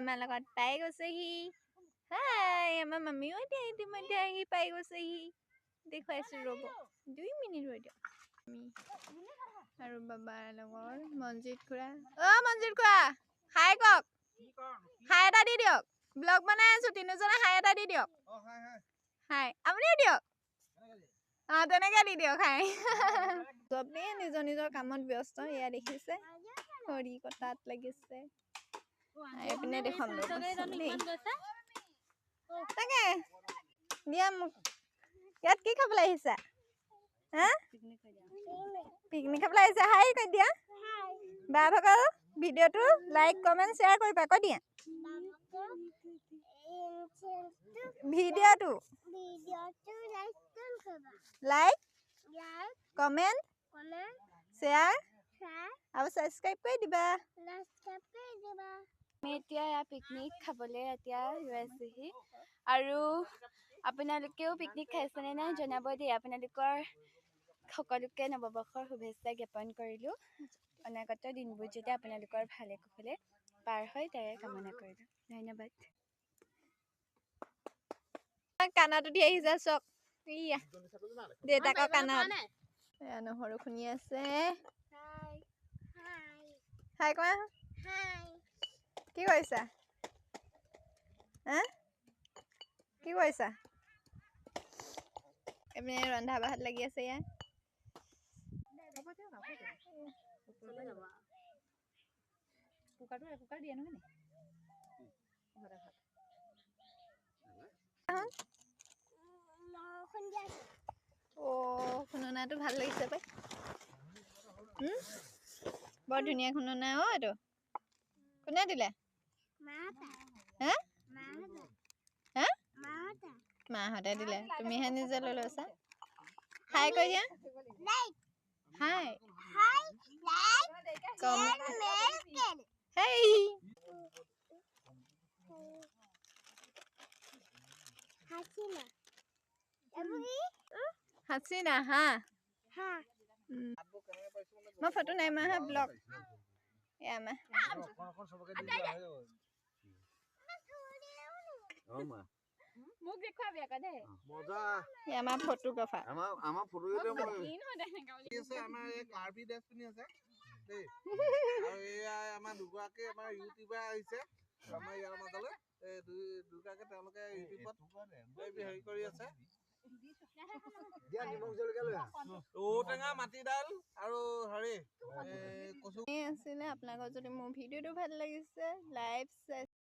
আমাৰ লগত পাই গৈছেহি হাই আমাৰ মামীও এতিয়া ইতিমধ্যে আহি পাই গৈছেহি দেখুৱাইছোঁ ৰ'ব 2 মিনিট ৰৈ দিয়ক আৰু বাবাৰ লগৰ মনজিত খুৰা মনজিত খুৰা হাই কওক হাই এটা দি দিয়ক ব্লগ বনাই আছোঁ তিনিজনে হাই এটা দি দিয়ক হাই আপুনিও দিয়ক তেনেকৈ দি দিয়ক হাই চবেই নিজৰ নিজৰ কামত ব্যস্ত এয়া দেখিছে খৰি কটাত লাগিছে এইপিনে দেখুৱাম তাকে দিয়া মোক ইয়াত কি খাবলৈ আহিছা হা পিকনিক খাবলৈ আহিছা হাই কৈ দিয়া বা ভাগৰ ভিডিঅ'টো লাইক কমেণ্ট শ্বেয়াৰ কৰিবা কৈ দিয়া ভিডিঅ'টো লাইক কমেণ্ট শ্বেয়াৰ আৰু ছাবস্ক্ৰাইব কৰি দিবা আমি এতিয়া পিকনিক খাবলৈ এতিয়া ৰৈ আছোহি আৰু আপোনালোকেও পিকনিক খাইছেনে নাই জনাব দেই আপোনালোকৰ সকলোকে নৱবৰ্ষৰ শুভেচ্ছা জ্ঞাপন কৰিলোঁ অনাগত দিনবোৰ যাতে আপোনালোকৰ ভালে কুশলে পাৰ হয় তাৰে কামনা কৰিলোঁ ধন্যবাদ কাণত উঠি আহিছে চক ইয়া দেউতাকৰ কাণত এয়া নহৰু শুনি আছে হাই কোৱা কি কৰিছা হা কি কৰিছা এপিনে ৰন্ধা বঢ়াত লাগি আছে ইয়াত কুকাৰ দিয়ে নহয় খুননাটো ভাল লাগিছে পাই বৰ ধুনীয়া খুননা এইটো কোনে দিলে হা হা মাহঁতে দিলে তুমিহে নিজে লৈ লৈছা হাই কৈ দিয়া হাই হেই হাসিনা হা মই ফটো নাই মা হা ব্লগ এয়া মা মোক দেখুৱাবি আকৌ দেই মজা এয়া মা ফটোগ্ৰাফাৰ আমাৰ ফটোগ্ৰাফাৰ আমাৰ এই কাৰ্বি ড্ৰেছ পিন্ধি আছে দেই আৰু এয়া আমাৰ দুগৰাকী আমাৰ ইউটিউবাৰ আহিছে আমাৰ ইয়াৰ মাজলৈ এই দুগৰাকী তেওঁলোকে ইউটিউবত হেৰি কৰি আছে ঔটেঙা মাটি দাইল আৰু হেৰি কচু আছিলে আপোনালোকৰ যদি মোৰ ভিডিঅ'টো ভাল লাগিছে লাইভ